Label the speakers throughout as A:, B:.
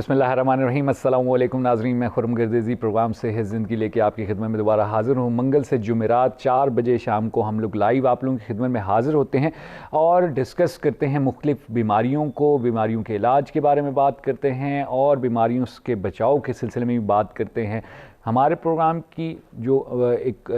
A: बिस्मिल्लाहिर्रहमानिर्रहीम। अस्सलाम वालेकुम नाज़रीन, मैं खुरम गर्देज़ी प्रोग्राम सेहत ज़िंदगी लेके आपकी खिदमत में दोबारा हाज़िर हूँ। मंगल से जुमेरात 4 बजे शाम को हम लोग लाइव आप लोगों की खिदमत में हाज़िर होते हैं और डिस्कस करते हैं मुख्तलिफ़ बीमारियों को, बीमारियों के इलाज के बारे में बात करते हैं और बीमारियों के बचाव के सिलसिले में भी बात करते हैं। हमारे प्रोग्राम की जो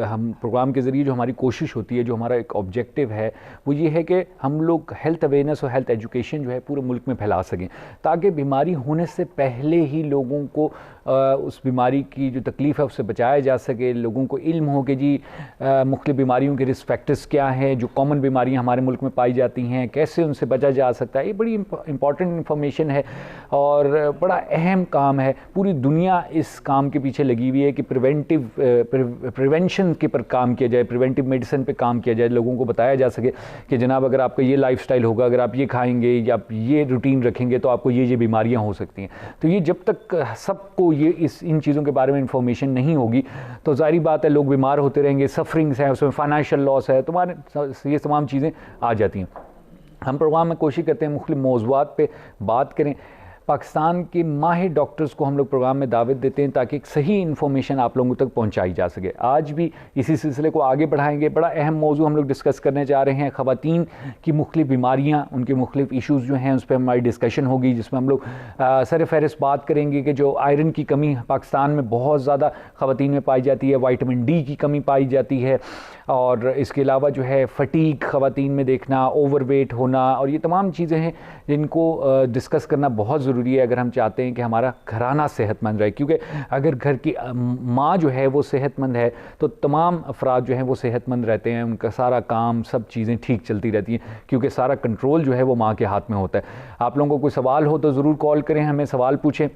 A: हम प्रोग्राम के ज़रिए जो हमारी कोशिश होती है, जो हमारा एक ऑब्जेक्टिव है, वो ये है कि हम लोग हेल्थ अवेयरनेस और हेल्थ एजुकेशन जो है पूरे मुल्क में फैला सकें, ताकि बीमारी होने से पहले ही लोगों को उस बीमारी की जो तकलीफ़ है उससे बचाया जा सके। लोगों को इल्म हो कि जी मुख्तलिफ़ बीमारियों के रिस्क फैक्टर्स क्या हैं, जो कॉमन बीमारियां हमारे मुल्क में पाई जाती हैं, कैसे उनसे बचा जा सकता है। ये बड़ी इंपॉर्टेंट इंफॉर्मेशन है और बड़ा अहम काम है। पूरी दुनिया इस काम के पीछे लगी हुई है कि प्रिवेंशन के पर काम किया जाए, प्रिवेंटिव मेडिसिन पे काम किया जाए, लोगों को बताया जा सके कि जनाब अगर आपका ये लाइफस्टाइल होगा, अगर आप ये खाएंगे या आप ये रूटीन रखेंगे तो आपको ये बीमारियां हो सकती हैं। तो ये जब तक सबको ये इन चीज़ों के बारे में इंफॉर्मेशन नहीं होगी तो जाहिर बात है लोग बीमार होते रहेंगे, सफरिंग्स हैं, उसमें फाइनेंशियल लॉस है, तुम्हारे ये तमाम चीज़ें आ जाती हैं। हम प्रोग्राम में कोशिश करते हैं मुख्तलिफ मौज़ूआत पे बात करें। पाकिस्तान के माहिर डॉक्टर्स को हम लोग प्रोग्राम में दावत देते हैं ताकि एक सही इन्फॉर्मेशन आप लोगों तक पहुंचाई जा सके। आज भी इसी सिलसिले को आगे बढ़ाएंगे। बड़ा अहम मौजू हम लोग डिस्कस करने जा रहे हैं, ख़वातीन की मुख्तलिफ बीमारियां, उनके मुख्तलिफ इशूज़ जो हैं उस पर हमारी डिस्कशन होगी, जिसमें हम लोग सर फहरिस्त बात करेंगे कि जो आयरन की कमी पाकिस्तान में बहुत ज़्यादा ख़वातीन में पाई जाती है, विटामिन डी की कमी पाई जाती है और इसके अलावा जो है फटीग ख़वातीन में देखना, ओवरवेट होना, और ये तमाम चीज़ें हैं जिनको डिस्कस करना बहुत ज़रूरी है अगर हम चाहते हैं कि हमारा घराना सेहतमंद रहे। क्योंकि अगर घर की माँ जो है वो सेहतमंद है तो तमाम अफराद जो हैं वो सेहतमंद रहते हैं, उनका सारा काम, सब चीज़ें ठीक चलती रहती हैं, क्योंकि सारा कंट्रोल जो है वो माँ के हाथ में होता है। आप लोगों को कोई सवाल हो तो ज़रूर कॉल करें, हमें सवाल पूछें।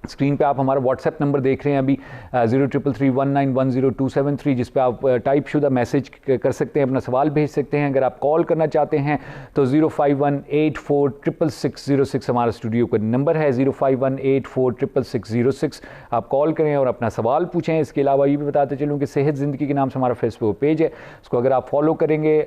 A: स्क्रीन पे आप हमारा व्हाट्सएप नंबर देख रहे हैं अभी 0333191023, जिस पे आप टाइप शुदा मैसेज कर सकते हैं, अपना सवाल भेज सकते हैं। अगर आप कॉल करना चाहते हैं तो 0518466606 हमारा स्टूडियो का नंबर है, 0518466606। आप कॉल करें और अपना सवाल पूछें। इसके अलावा ये भी बताते चलूँ कि सेहत ज़िंदगी के नाम से हमारा फेसबुक पेज है, उसको अगर आप फॉलो करेंगे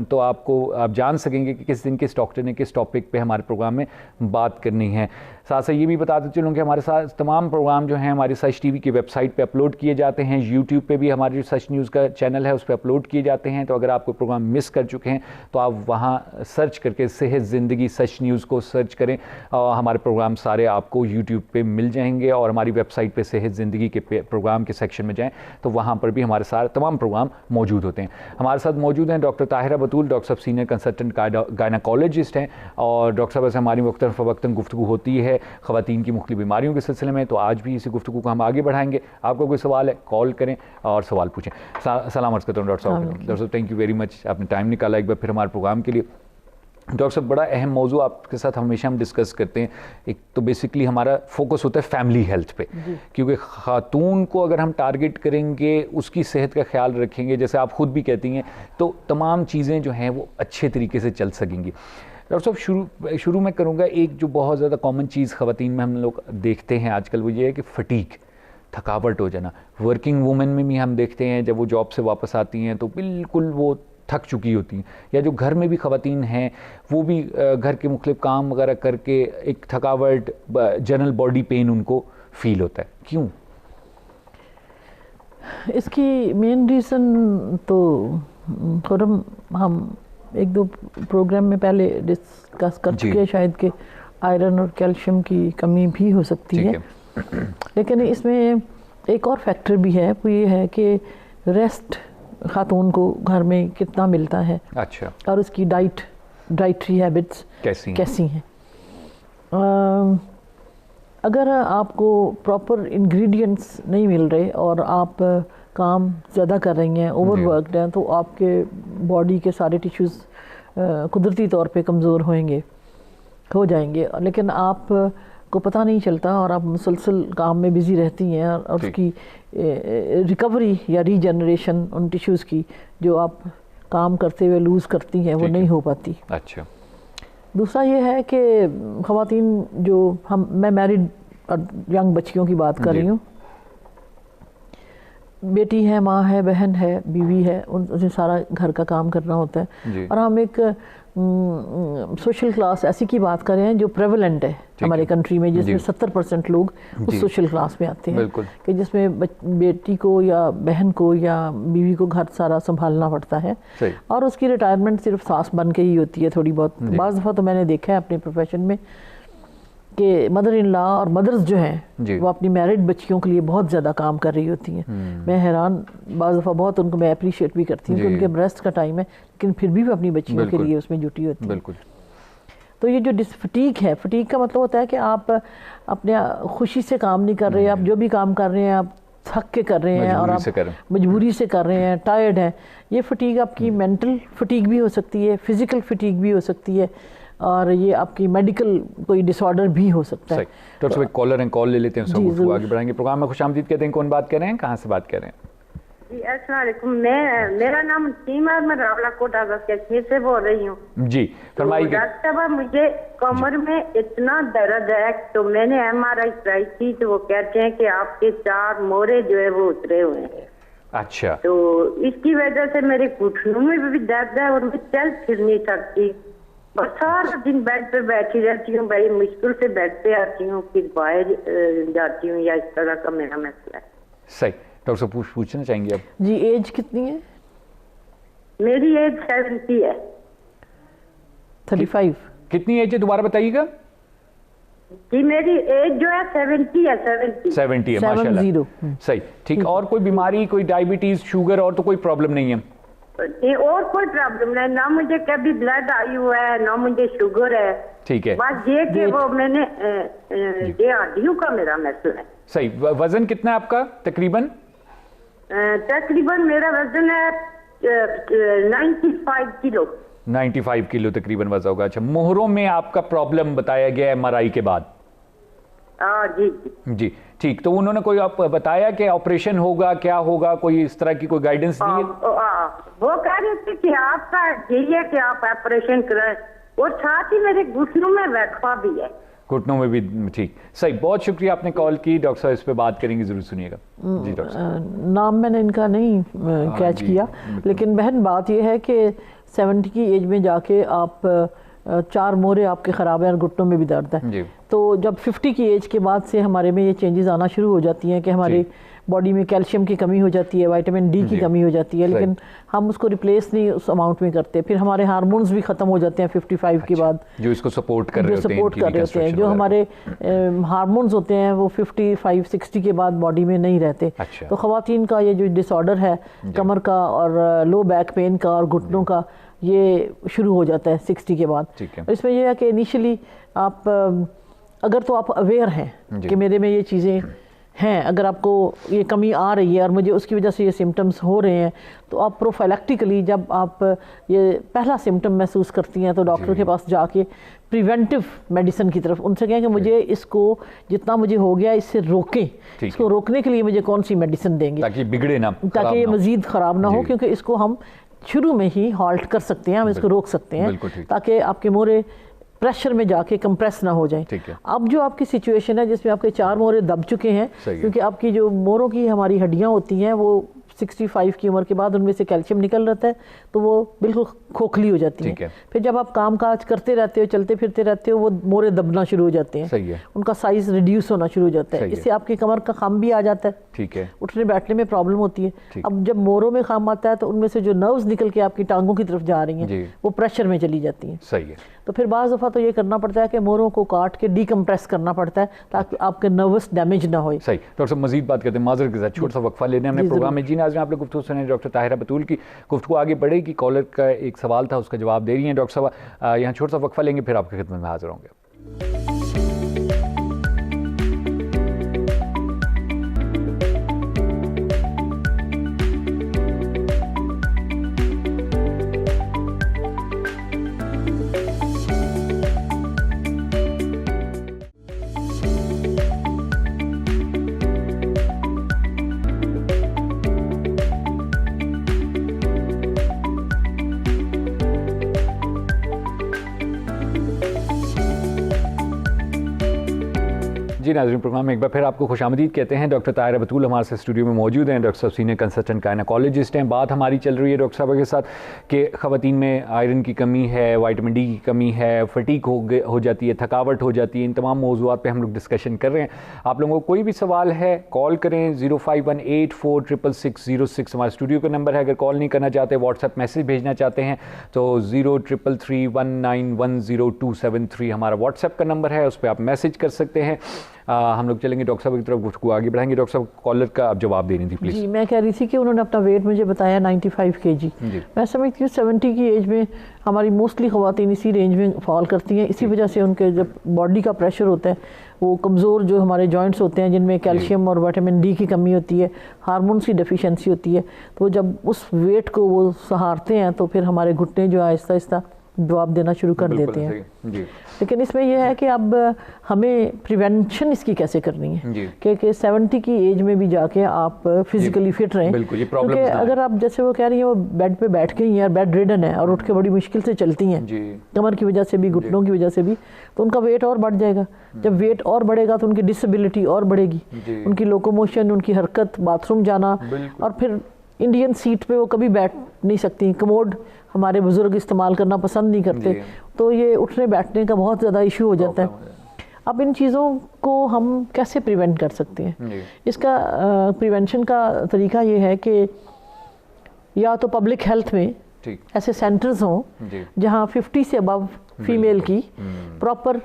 A: तो आप जान सकेंगे कि किस दिन किस डॉक्टर ने किस टॉपिक पर हमारे प्रोग्राम में बात करनी है। साथ साथ ये भी बताते चलूँ कि हमारे साथ तमाम प्रोग्राम जो हैं हमारी सच टीवी की वेबसाइट पे अपलोड किए जाते हैं, यूट्यूब पे भी हमारी जो सच न्यूज़ का चैनल है उस पर अपलोड किए जाते हैं। तो अगर आप कोई प्रोग्राम मिस कर चुके हैं तो आप वहाँ सर्च करके सेहत ज़िंदगी सच न्यूज़ को सर्च करें और हमारे प्रोग्राम सारे आपको यूट्यूब पे मिल जाएंगे। और हमारी वेबसाइट पे सेहत ज़िंदगी के प्रोग्राम के सेक्शन में जाएँ तो वहाँ पर भी हमारे सारे तमाम प्रोग्राम मौजूद होते हैं। हमारे साथ मौजूद हैं डॉक्टर ताहिरा बतूल। डॉक्टर साहब सीनियर कंसल्टेंट गायनाकोलॉजिस्ट हैं और डॉक्टर साहब से हमारी वक्तन गुफ्तगू होती है ख़वातीन की मुख्तलिफ बीमारियों के सिलसिले में। तो आज भी इसी गुफ्तगू को हम आगे बढ़ाएंगे। आपका कोई सवाल है कॉल करें और सवाल पूछें। सलाम अर्ज़ करता हूँ डॉक्टर साहब। डॉक्टर साहब थैंक यू वेरी मच, आपने टाइम निकाला एक बार फिर हमारे प्रोग्राम के लिए। डॉक्टर साहब बड़ा अहम मौजू आपके साथ हमेशा हम डिस्कस करते हैं। एक तो बेसिकली हमारा फोकस होता है फैमिली हेल्थ पे, क्योंकि ख़ातून को अगर हम टारगेट करेंगे, उसकी सेहत का ख्याल रखेंगे, जैसे आप ख़ुद भी कहती हैं, तो तमाम चीज़ें जो हैं वो अच्छे तरीके से चल सकेंगी। डॉक्टर साहब शुरू में करूँगा, एक जो बहुत ज़्यादा कॉमन चीज़ ख़वातीन में हम लोग देखते हैं आजकल वो ये है कि फटीग, थकावट हो जाना। वर्किंग वूमेन में भी हम देखते हैं जब वो जॉब से वापस आती हैं तो बिल्कुल वो थक चुकी होती हैं, या जो घर में भी ख़वातीन हैं वो भी घर के मुख्तलिफ काम वगैरह करके एक थकावट, जनरल बॉडी पेन उनको फील होता है। क्यों?
B: इसकी मेन रीज़न तो खुरम हम एक दो प्रोग्राम में पहले डिस्कस कर चुके हैं शायद कि आयरन और कैल्शियम की कमी भी हो सकती है। लेकिन इसमें एक और फैक्टर भी है, वो ये है कि रेस्ट खातून को घर में कितना मिलता है।
A: अच्छा। और
B: उसकी डाइटरी हैबिट्स कैसी हैं। अगर आपको प्रॉपर इंग्रेडिएंट्स नहीं मिल रहे और आप काम ज़्यादा कर रही हैं, ओवरवर्कड हैं, तो आपके बॉडी के सारे टिश्यूज़ कुदरती तौर पे कमज़ोर हो जाएंगे। लेकिन आप को पता नहीं चलता और आप मुसलसल काम में बिज़ी रहती हैं और उसकी रिकवरी या रीजनरेशन उन टिश्यूज़ की जो आप काम करते हुए लूज़ करती हैं वो नहीं हो पाती।
A: अच्छा।
B: दूसरा ये है कि ख़वातीन जो मैं मैरिड और यंग बच्चियों की बात कर रही हूँ, बेटी है, माँ है, बहन है, बीवी है, उनसे सारा घर का काम करना होता है। और हम एक सोशल क्लास ऐसी की बात करें जो प्रेवलेंट है हमारे कंट्री में, जिसमें 70% लोग उस सोशल क्लास में आते हैं, कि जिसमें बेटी को या बहन को या बीवी को घर सारा संभालना पड़ता है और उसकी रिटायरमेंट सिर्फ सास बन के ही होती है थोड़ी बहुत। बाज़ दफ़ा तो मैंने देखा है अपने प्रोफेशन में कि मदर इन लॉ और मदर्स जो हैं वो अपनी मैरिड बच्चियों के लिए बहुत ज़्यादा काम कर रही होती हैं। मैं हैरान, बाज़ दफ़ा बहुत उनको मैं अप्रिशिएट भी करती हूँ कि उनके ब्रेस्ट का टाइम है लेकिन फिर भी वो अपनी बच्चियों के लिए उसमें जुटी होती है।
A: बिल्कुल।
B: तो ये जो फटीक है, फटीक का मतलब होता है कि आप अपने खुशी से काम नहीं कर रहे, आप जो भी काम कर रहे हैं आप थक के कर रहे हैं और आप मजबूरी से कर रहे हैं, टायर्ड हैं। ये फटीक आपकी मेंटल फटीक भी हो सकती है, फिजिकल फटीक भी हो सकती है और ये आपकी मेडिकल कोई डिसऑर्डर भी हो सकता है।
A: डॉक्टर साहब कॉलर हैं, कॉल ले लेते हैं, सब आगे बढ़ाएंगे। प्रोग्राम में खुशामदीद कहते हैं। कौन बात कर रहे हैं, कहाँ से बात कर रहे हैं?
C: जी अस्सलाम वालेकुम, मेरा नाम सीमा, मैं रावलाकोट कश्मीर से बोल रही हूँ।
A: जी फरमाइए।
C: डॉक्टर साहब मुझे कमर में इतना दर्द है तो मैंने MRI कराई थी तो वो कहते हैं कि आपके 4 मोरे जो है वो उतरे हुए हैं।
A: अच्छा।
C: तो इसकी वजह से मेरे घुटनों में भी दर्द है और मैं चल फिर नहीं सकती और सारा दिन बेड पे बैठी रहती हूँ, बड़ी मुश्किल से बेड पे आती हूँ, फिर बाहर जाती हूँ, या इस तरह का मेरा मसला है।
A: सही। डॉक्टर साहब पूछना चाहेंगे आप?
B: जी एज कितनी है?
C: मेरी एज 70 है।
B: 35।
A: कितनी एज है दोबारा बताइएगा?
C: जी मेरी एज जो है 70 है।
A: 70 है, माशाल्लाह। सही, ठीक। और कोई बीमारी, कोई डायबिटीज, शुगर और तो कोई प्रॉब्लम नहीं है?
C: और कोई प्रॉब्लम नहीं, ना मुझे कभी ब्लड आई हुआ है ना मुझे शुगर है।
A: ठीक है।
C: बस ये कि वो मैंने ये हड्डियों का मेरा मसला है।
A: सही। वजन कितना है आपका तकरीबन?
C: तकरीबन मेरा वजन है 95 किलो।
A: 95 किलो तकरीबन वजन होगा। अच्छा, मोहरों में आपका प्रॉब्लम बताया गया MRI के बाद?
C: जी
A: जी ठीक। तो उन्होंने कोई आप बताया कि ऑपरेशन होगा, क्या होगा, कोई इस तरह की कोई गाइडेंस दी है?
C: वो कह रहे थे कि आपका यही है कि आप ऑपरेशन कराएं और साथ ही मेरे घुटनों में वक्फा भी है।
A: घुटनों में भी? ठीक, सही। बहुत शुक्रिया आपने कॉल की। डॉक्टर साहब इस पे बात करेंगे, जरूर सुनिएगा। जी डॉक्टर साहब।
B: नाम मैंने इनका नहीं कैच किया, लेकिन बहन बात यह है कि 70 की एज में जाके आप 4 मोरे आपके ख़राब हैं और घुटनों में भी दर्द है। तो जब 50 की एज के बाद से हमारे में ये चेंजेस आना शुरू हो जाती हैं कि हमारी बॉडी में कैल्शियम की कमी हो जाती है, विटामिन डी की कमी हो जाती है, लेकिन हम उसको रिप्लेस नहीं उस अमाउंट में करते। फिर हमारे हार्मोन्स भी ख़त्म हो जाते हैं 55 के बाद,
A: जो इसको सपोर्ट कर रहे होते हैं।
B: जो हमारे हार्मोन्स होते हैं वो 55-60 के बाद बॉडी में नहीं रहते। तो ख़वातीन का ये जो डिसऑर्डर है कमर का और लो बैक पेन का और घुटनों का, ये शुरू हो जाता है 60 के बाद। इसमें यह है कि इनिशियली आप अगर तो आप अवेयर हैं कि मेरे में ये चीज़ें हैं, अगर आपको ये कमी आ रही है और मुझे उसकी वजह से ये सिम्टम्स हो रहे हैं, तो आप प्रोफाइलेक्टिकली जब आप ये पहला सिम्टम महसूस करती हैं तो डॉक्टर के पास जाके प्रिवेंटिव मेडिसिन की तरफ उनसे कहें कि मुझे इसको जितना मुझे हो गया इससे रोकें, इसको रोकने के लिए मुझे कौन सी मेडिसिन देंगे
A: ताकि बिगड़े ना,
B: ताकि ये मज़ीद ख़राब ना हो, क्योंकि इसको हम शुरू में ही हॉल्ट कर सकते हैं, हम इसको रोक सकते हैं ताकि आपके मोरे प्रेशर में जाके कंप्रेस ना हो जाए। अब जो आपकी सिचुएशन है जिसमें आपके 4 मोरे दब चुके हैं, क्योंकि आपकी जो मोरों की हमारी हड्डियां होती हैं वो 65 की उम्र के बाद उनमें से कैल्शियम निकल रहता है तो वो बिल्कुल खोखली हो जाती है। फिर जब आप काम काज करते रहते हो, चलते फिरते रहते हो, वो मोरे दबना शुरू हो जाते हैं, उनका साइज रिड्यूस होना शुरू हो जाता है। इससे आपकी कमर का खम भी आ जाता है,
A: ठीक है,
B: उठने बैठने में प्रॉब्लम होती है। अब जब मोरों में खम आता है तो उनमें से जो नर्व्स निकल के आपकी टांगों की तरफ जा रही हैं वो प्रेशर में चली जाती हैं।
A: सही है।
B: तो फिर बाज़ दफ़ा तो ये करना पड़ता है कि मोरों को काट के डीकम्प्रेस करना पड़ता है ताकि आपके नर्वस डैमेज ना हो।
A: सही। डॉक्टर साहब मजीद बात करते हैं, माजर के साथ छोटा सा वक्फा लेने हमने प्रोग्राम में। जी नाज़रीन, आप लोग गुफ्तगू सुने डॉक्टर ताहिरा बतूल की। गुफ्तगू आगे बढ़ेगी, कॉलर का एक सवाल था उसका जवाब दे रही हैं डॉक्टर साहब। यहाँ छोटा सा वक्फा लेंगे, फिर आपकी खिदमत में हाजिर होंगे। जी नाज़रीन, प्रोग्राम में एक बार फिर आपको खुशामदीद कहते हैं। डॉक्टर ताहिरा बतूल हमारे साथ स्टूडियो में मौजूद हैं। डॉक्टर साहब सीनियर कंसल्टेंट गायनेकोलॉजिस्ट हैं। बात हमारी चल रही है डॉक्टर साहब के साथ कि ख़वातीन में आयरन की कमी है, विटामिन डी की कमी है, फटीक हो जाती है, थकावट हो जाती है। इन तमाम मौज़ूआत पे हम लोग डिस्कशन कर रहे हैं। आप लोगों को कोई भी सवाल है कॉल करें, 0518466606 हमारे स्टूडियो का नंबर है। अगर कॉल नहीं करना चाहते, व्हाट्सएप मैसेज भेजना चाहते हैं तो 0333191027 हमारा व्हाट्सएप का नंबर है, उस पर आप मैसेज कर सकते हैं। हम लोग चलेंगे डॉक्टर साहब की तरफ, गुफ्तगू आगे बढ़ाएंगे। डॉक्टर साहब, कॉलर का आप जवाब देनी थी प्लीज़।
B: जी, मैं कह रही थी कि उन्होंने अपना वेट मुझे बताया 95 kg। मैं समझती हूँ 70 की एज में हमारी मोस्टली ख़वातीन इसी रेंज में फॉल करती हैं। इसी वजह से उनके जब बॉडी का प्रेशर होता है, वो कमज़ोर जो हमारे जॉइंट्स होते हैं जिनमें कैल्शियम और विटामिन डी की कमी होती है, हार्मोन्स की डेफिशिएंसी होती है, तो जब उस वेट को वो सहारते हैं तो फिर हमारे घुटने जो आहिस्ता आहिस्ता जवाब देना शुरू कर देते हैं। जी। लेकिन इसमें यह है कि अब हमें प्रिवेंशन इसकी कैसे करनी है कि 70 की एज में भी जाके आप फिजिकली फिट रहें। क्योंकि अगर आप जैसे वो कह रही हैं वो बेड पे बैठ गई हैं, बेड रिडन है और उठ के बड़ी मुश्किल से चलती हैं, कमर की वजह से भी, घुटनों की वजह से भी, तो उनका वेट और बढ़ जाएगा। जब वेट और बढ़ेगा तो उनकी डिसेबिलिटी और बढ़ेगी, उनकी लोकोमोशन, उनकी हरकत, बाथरूम जाना, और फिर इंडियन सीट पे वो कभी बैठ नहीं सकती। कमोड हमारे बुजुर्ग इस्तेमाल करना पसंद नहीं करते, तो ये उठने बैठने का बहुत ज़्यादा इशू हो जाता है। अब इन चीज़ों को हम कैसे प्रिवेंट कर सकते हैं? इसका प्रिवेंशन का तरीका ये है कि या तो पब्लिक हेल्थ में ऐसे सेंटर्स हों जहाँ 50 से अबव फीमेल की प्रॉपर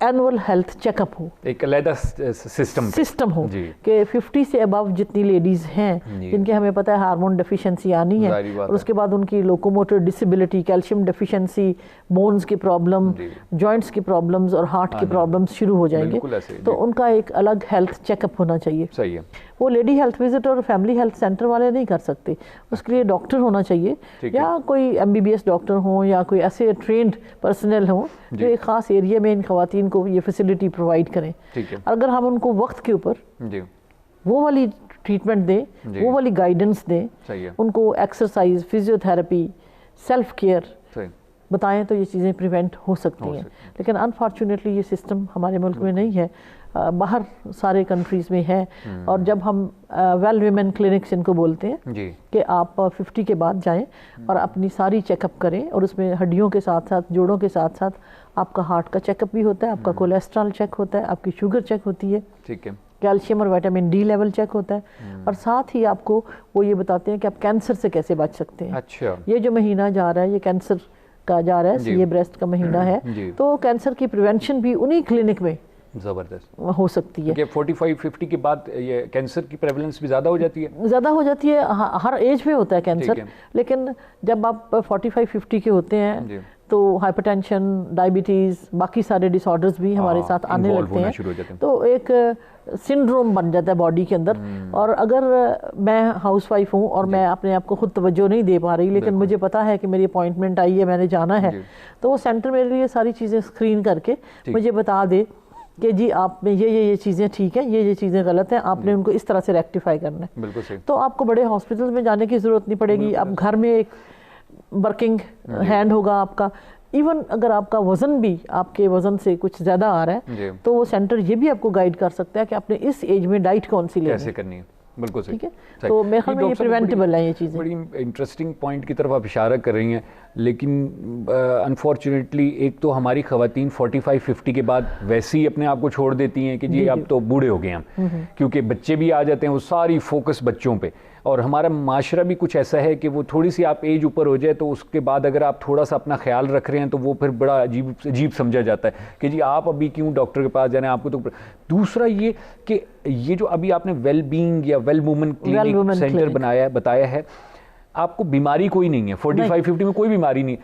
B: एनुअल हेल्थ चेकअप हो,
A: एक अलग सिस्टम हो
B: कि 50 से अबव जितनी लेडीज़ हैं जिनके हमें पता है हार्मोन डेफिशिएंसी आनी है, और उसके बाद उनकी locomotor disability, calcium deficiency, bones की प्रॉब्लम, जॉइंट्स की प्रॉब्लम्स और हार्ट की प्रॉब्लम्स शुरू हो जाएंगे, तो उनका एक अलग हेल्थ चेकअप होना चाहिए।
A: सही है।
B: वो लेडी हेल्थ विजिट और फैमिली हेल्थ सेंटर वाले नहीं कर सकते, उसके लिए डॉक्टर होना चाहिए, या कोई MBBS डॉक्टर हो या कोई ऐसे ट्रेंड पर्सनल हो जो एक ख़ास एरिया में इन ख़वातीन को ये फैसिलिटी प्रोवाइड करें। अगर हम उनको वक्त के ऊपर वो वाली ट्रीटमेंट दें, वो वाली गाइडेंस दें, उनको एक्सरसाइज, फिजियोथेरेपी, सेल्फ केयर बताएं, तो ये चीज़ें प्रिवेंट हो सकती हैं। लेकिन अनफॉर्चुनेटली ये सिस्टम हमारे मुल्क में नहीं है, बाहर सारे कंट्रीज़ में है। और जब हम वेल वीमेन क्लिनिक्स इनको बोलते हैं कि आप 50 के बाद जाएं और अपनी सारी चेकअप करें, और उसमें हड्डियों के साथ साथ, जोड़ों के साथ साथ आपका हार्ट का चेकअप भी होता है, आपका कोलेस्ट्रॉल चेक होता है, आपकी शुगर चेक होती है, कैल्शियम और विटामिन डी लेवल चेक होता है, और साथ ही आपको वो ये बताते हैं कि आप कैंसर से कैसे बच सकते हैं।
A: अच्छा। ये
B: जो महीना जा रहा है ये कैंसर का जा रहा है, ये ब्रेस्ट का महीना है, तो कैंसर की प्रिवेंशन भी उन्हीं क्लिनिक में
A: ज़बरदस्त
B: हो सकती है।
A: 45-50 के बाद ये कैंसर की प्रेवलेंस भी ज़्यादा हो जाती है?
B: ज़्यादा हो जाती है, हर एज में होता है कैंसर, लेकिन जब आप 45-50 के होते हैं तो हाइपरटेंशन, डायबिटीज़, बाकी सारे डिसऑर्डर्स भी हमारे साथ आने लगते हैं, तो एक सिंड्रोम बन जाता है बॉडी के अंदर। और अगर मैं हाउसवाइफ हूँ और मैं अपने आप को खुद तवज्जो नहीं दे पा रही, लेकिन मुझे पता है कि मेरी अपॉइंटमेंट आई है, मैंने जाना है, तो वो सेंटर मेरे लिए सारी चीज़ें स्क्रीन करके मुझे बता दे कि जी आप में ये चीज़ें ठीक हैं, ये चीज़ें गलत हैं, आपने उनको इस तरह से रेक्टिफाई करना है।
A: बिल्कुल सही।
B: तो आपको बड़े हॉस्पिटल में जाने की ज़रूरत नहीं पड़ेगी, आप घर में एक वर्किंग हैंड होगा आपका। इवन अगर आपका वज़न भी आपके वज़न से कुछ ज़्यादा आ रहा है तो वो सेंटर ये भी आपको गाइड कर सकता है कि आपने इस एज में डाइट कौन सी
A: कैसे करनी है। बिल्कुल सही।
B: ठीक है, तो मेरे ख्याल में ये प्रिवेंटेबल है ये चीज़ें।
A: बड़ी इंटरेस्टिंग पॉइंट की तरफ आप इशारा कर रही हैं, लेकिन अनफॉर्चुनेटली एक तो हमारी ख़वातीन 45-50 के बाद वैसे ही अपने आप को छोड़ देती हैं कि जी अब तो बूढ़े हो गए हम, क्योंकि बच्चे भी आ जाते हैं, वो सारी फोकस बच्चों पे, और हमारा माशरा भी कुछ ऐसा है कि वो थोड़ी सी आप एज ऊपर हो जाए तो उसके बाद अगर आप थोड़ा सा अपना ख्याल रख रहे हैं तो वो फिर बड़ा अजीब समझा जाता है कि जी आप अभी क्यों डॉक्टर के पास जाना है, आपको तो। दूसरा ये कि ये जो अभी आपने वेल बीइंग या वेल वुमन क्लिनिक सेंटर बताया है, आपको बीमारी कोई नहीं है, 45-50 में कोई बीमारी नहीं,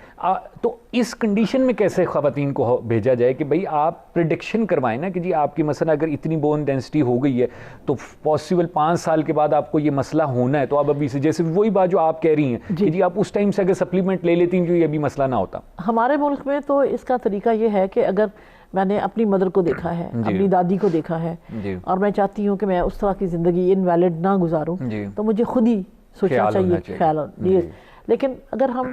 A: तो इस कंडीशन में कैसे ख़वातीन को भेजा जाए कि भाई आप प्रिडिक्शन करवाएं ना कि जी आपकी मसला अगर इतनी बोन डेंसिटी हो गई है तो पॉसिबल 5 साल के बाद आपको ये मसला होना है, तो आप अभी से, जैसे वही बात जो आप कह रही हैं कि जी आप उस टाइम से अगर सप्लीमेंट ले लेती हैं जो ये अभी मसला ना होता।
B: हमारे मुल्क में तो इसका तरीका ये है कि अगर मैंने अपनी मदर को देखा है, अपनी दादी को देखा है, और मैं चाहती हूँ कि मैं उस तरह की ज़िंदगी इनवैलिड ना गुजारूँ, तो मुझे खुद ही सोचना चाहिए, ख्याल। लेकिन अगर हम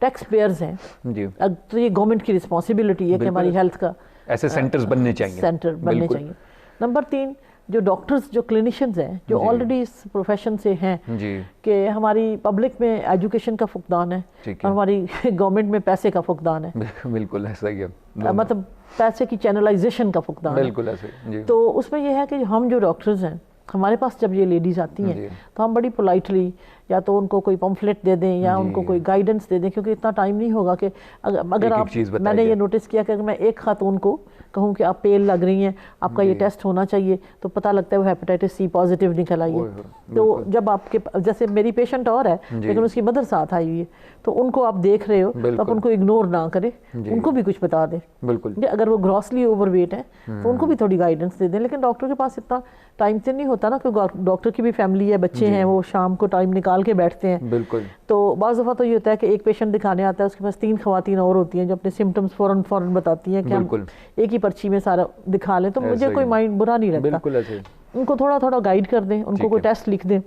B: टैक्स पेयर्स हैं तो ये गवर्नमेंट की रिस्पॉन्सिबिलिटी है कि हमारी हेल्थ का
A: ऐसे सेंटर्स बनने चाहिए,
B: सेंटर बनने चाहिए। नंबर 3, जो डॉक्टर्स, जो क्लिनिशियंस हैं, जो ऑलरेडी इस प्रोफेशन से हैं
A: जी
B: कि हमारी पब्लिक में एजुकेशन का फुकदान है और हमारी गवर्नमेंट में पैसे का फुकदान है।
A: बिल्कुल ऐसा ही है,
B: मतलब पैसे की चैनलाइजेशन का फुकदान है।
A: बिल्कुल ऐसे जी।
B: तो उसमें यह है कि हम जो डॉक्टर्स हैं, हमारे पास जब ये लेडीज़ आती हैं तो हम बड़ी पोलाइटली या तो उनको कोई पम्फलेट दे दें या उनको कोई गाइडेंस दे दें, क्योंकि इतना टाइम नहीं होगा कि अगर आप, मैंने ये नोटिस किया कि अगर मैं एक खातून को कहूँ कि आप पेल लग रही हैं, आपका ये टेस्ट होना चाहिए, तो पता लगता है वो हेपेटाइटिस सी पॉजिटिव निकल आई है। तो जब आपके, जैसे मेरी पेशेंट और है लेकिन उसकी मदर साथ आई हुई है, तो उनको आप देख रहे हो तो आप उनको इग्नोर ना करें, उनको भी कुछ बता दें।
A: बिल्कुल,
B: अगर वो ग्रॉसली ओवरवेट है तो उनको भी थोड़ी गाइडेंस दे दें। लेकिन डॉक्टर के पास इतना टाइम से नहीं होता ना, क्योंकि डॉक्टर की भी फैमिली है, बच्चे हैं, वो शाम को टाइम निकाल के बैठते हैं।
A: बिल्कुल।
B: तो बाज़ दफ़ा तो ये होता है कि एक पेशेंट दिखाने आता है, उसके पास 3 ख़वातीन और होती हैं जो अपने सिम्टम्स फ़ौरन बताती हैं कि हम एक ही पर्ची में सारा दिखा लें। तो मुझे कोई माइंड बुरा नहीं लगता,
A: बिल्कुल ऐसे।
B: उनको थोड़ा थोड़ा गाइड कर दें, उनको कोई टेस्ट लिख दें,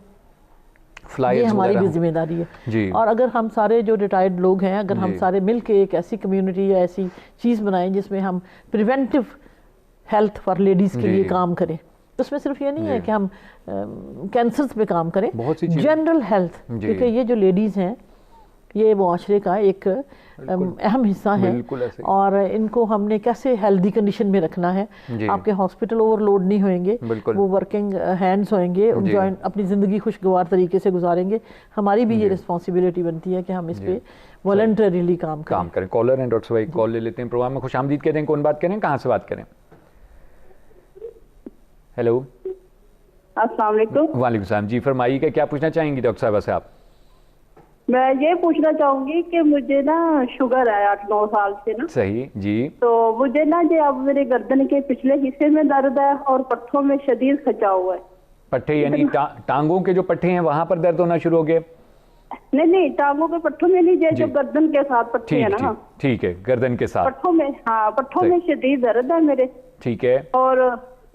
B: ये हमारी भी जिम्मेदारी है जी। और अगर हम सारे जो रिटायर्ड लोग हैं, अगर हम सारे मिल के एक ऐसी कम्युनिटी या ऐसी चीज़ बनाएं जिसमें हम प्रिवेंटिव हेल्थ फॉर लेडीज़ के लिए काम करें, तो उसमें सिर्फ ये नहीं है कि हम कैंसर्स पे काम करें, जनरल हेल्थ, क्योंकि ये जो लेडीज़ हैं ये मुआशरे का एक अहम हिस्सा है और इनको हमने कैसे हेल्दी कंडीशन में रखना है। आपके हॉस्पिटल ओवरलोड नहीं होंगे, वो वर्किंग हैंड्स होंगे, अपनी ज़िंदगी खुशगवार तरीके से गुजारेंगे। हमारी भी ये रिस्पॉन्सिबिलिटी बनती है कि हम इस पे वॉलंटरीली काम करें।
A: कॉलर हैं डॉक्टर भाई, कॉल ले लेते हैं। प्रोग्राम में खुशामदीद कहते हैं। कौन बात करें, कहाँ से बात करें? हेलो,
D: अस्सलाम वालेकुम।
A: वालेकुम सलाम जी, फरमाइए क्या पूछना चाहेंगी डॉक्टर साहबा से आप?
D: मैं ये पूछना चाहूंगी कि मुझे ना शुगर है 8-9 साल से ना।
A: सही जी।
D: तो मुझे ना जो अब मेरे गर्दन के पिछले हिस्से में दर्द है और पट्ठों में शदीद खिंचाव है।
A: पट्टे यानी टांगों के जो पट्टे हैं वहां पर दर्द होना शुरू हो गए?
D: नहीं, टांगों के पट्टों में नहीं, जो गर्दन के साथ पट्टे हैं ना।
A: ठीक है, गर्दन के साथ
D: पट्ठों में, हाँ पट्ठों में शदीद दर्द है मेरे।
A: ठीक है।
D: और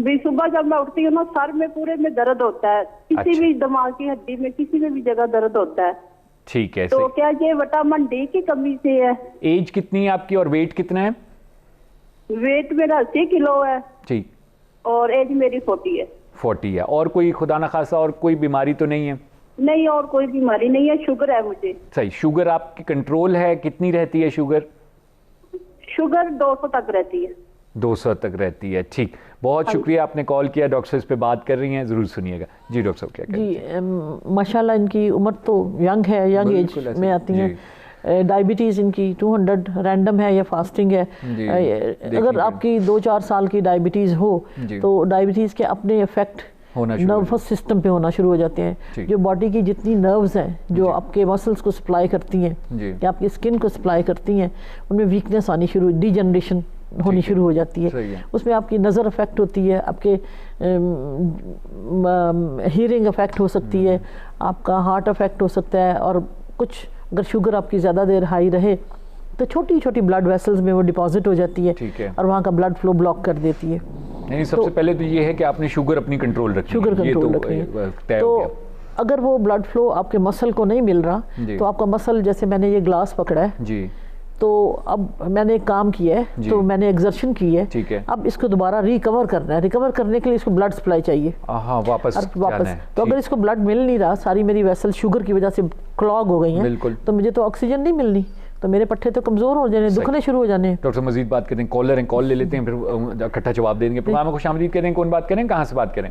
D: भी सुबह जब मैं उठती हूँ ना, सर में पूरे में दर्द होता है, किसी भी दिमाग की हड्डी में किसी में भी जगह दर्द होता है।
A: ठीक है।
D: तो क्या ये विटामिन डी की कमी से है?
A: एज कितनी है आपकी और वेट कितना है?
D: वेट मेरा 80 किलो है।
A: ठीक।
D: और एज मेरी 40 है।
A: 40 है। और कोई खुदा न खासा और कोई बीमारी तो नहीं है?
D: नहीं, और कोई बीमारी नहीं है। शुगर है मुझे।
A: सही। शुगर आपकी कंट्रोल है? कितनी रहती है शुगर?
D: शुगर 200 तक रहती है।
A: 200 तक रहती है। ठीक, बहुत शुक्रिया आपने कॉल किया। डॉक्टर इस पे बात कर रही हैं, ज़रूर सुनिएगा। जी डॉक्टर साहब, क्या
B: जी माशाल्लाह इनकी उम्र तो यंग है, यंग एज में आती हैं। डायबिटीज़ इनकी 200 रैंडम है या फास्टिंग है। अगर आपकी 2-4 साल की डायबिटीज़ हो तो डायबिटीज़ के अपने इफेक्ट नर्वस सिस्टम पे होना शुरू हो जाते हैं। जो बॉडी की जितनी नर्व्स हैं, जो आपके मसल्स को सप्लाई करती हैं या आपकी स्किन को सप्लाई करती हैं, उनमें वीकनेस आनी शुरू, डिजनरेशन होनी शुरू हो जाती है। उसमें आपकी नज़र अफेक्ट होती है, आपके हीयरिंग अफेक्ट हो सकती है, आपका हार्ट अफेक्ट हो सकता है। और कुछ अगर शुगर आपकी ज़्यादा देर हाई रहे तो छोटी छोटी ब्लड वेसल्स में वो डिपॉजिट हो जाती है और वहाँ का ब्लड फ्लो ब्लॉक कर देती है।
A: नहीं, सबसे पहले तो ये है कि आपने शुगर अपनी कंट्रोल रखी है।
B: शुगर कंट्रोल रखनी है। तो अगर वो ब्लड फ्लो आपके मसल को नहीं मिल रहा तो आपका मसल, जैसे मैंने ये ग्लास पकड़ा है जी, तो अब मैंने एक काम किया है, तो मैंने एक्सर्शन की है। ठीक है। अब इसको दोबारा रिकवर करना है। रिकवर करने के लिए इसको ब्लड सप्लाई चाहिए। वापस। तो अगर इसको ब्लड मिल नहीं रहा, सारी मेरी वेसल शुगर की वजह से क्लॉग हो गई हैं, तो मुझे तो ऑक्सीजन नहीं मिलनी, तो मेरे पट्टे तो कमजोर हो जाने, दुखने शुरू हो जाने।
A: डॉक्टर मजीद बात करते हैं। कॉलर हैं, कॉल ले लेते हैं, फिर इकट्ठा जवाब देंगे। प्रोग्राम में खुशामदीद करें। कौन बात करें, कहाँ से बात करें?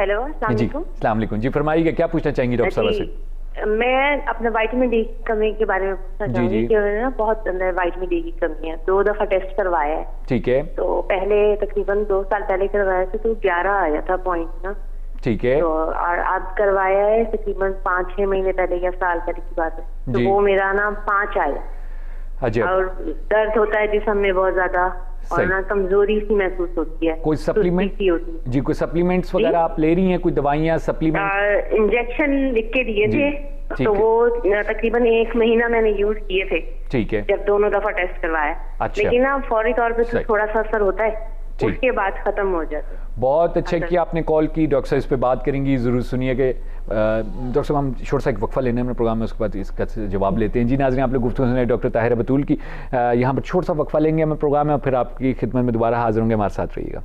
C: हेलो, अस्सलाम वालेकुम।
A: अस्सलाम वालेकुम जी, फरमाइएगा क्या पूछना चाहेंगी डॉक्टर साहब से?
C: मैं अपने विटामिन डी की कमी के बारे में पूछना चाहूंगी कि ना बहुत अंदर विटामिन डी की कमी है। 2 दफा टेस्ट करवाया है। ठीक है। तो पहले तकरीबन 2 साल पहले करवाया था तो 11 आया था पॉइंट ना। ठीक है। तो और अब करवाया है तकरीबन 5-6 महीने पहले या साल पहले की बात है, तो वो मेरा ना 5 आया। और दर्द होता है जिस्म में बहुत ज्यादा और ना कमजोरी सी महसूस होती है।
A: कोई सप्लीमेंट जी, कोई सप्लीमेंट्स वगैरह आप ले रही हैं? कोई दवाइयाँ, सप्लीमेंट?
C: इंजेक्शन लिख के दिए थे, तो वो तकरीबन 1 महीना मैंने यूज किए थे। ठीक है। जब दोनों दफा टेस्ट करवाया। अच्छा। लेकिन ना फौरी तौर पे तो थोड़ा सा असर होता है, उसके बाद खत्म हो जाता है। बहुत अच्छा कि आपने कॉल की। डॉक्टर साहब इस पे बात करेंगी, जरूर सुनिए। कि डॉक्टर साहब हम छोटा सा एक वक्फा लेने में प्रोग्राम में, उसके बाद इसका जवाब लेते हैं। जी नाज़रीन, आप लोग गुफ्तगू सुन रहे हैं डॉक्टर ताहिरा बतूल की। यहाँ पर छोटा सा वक्फा लेंगे हमें प्रोग्राम में, और फिर आपकी खिदमत में दोबारा हाजिर होंगे। हमारे साथ रहिएगा।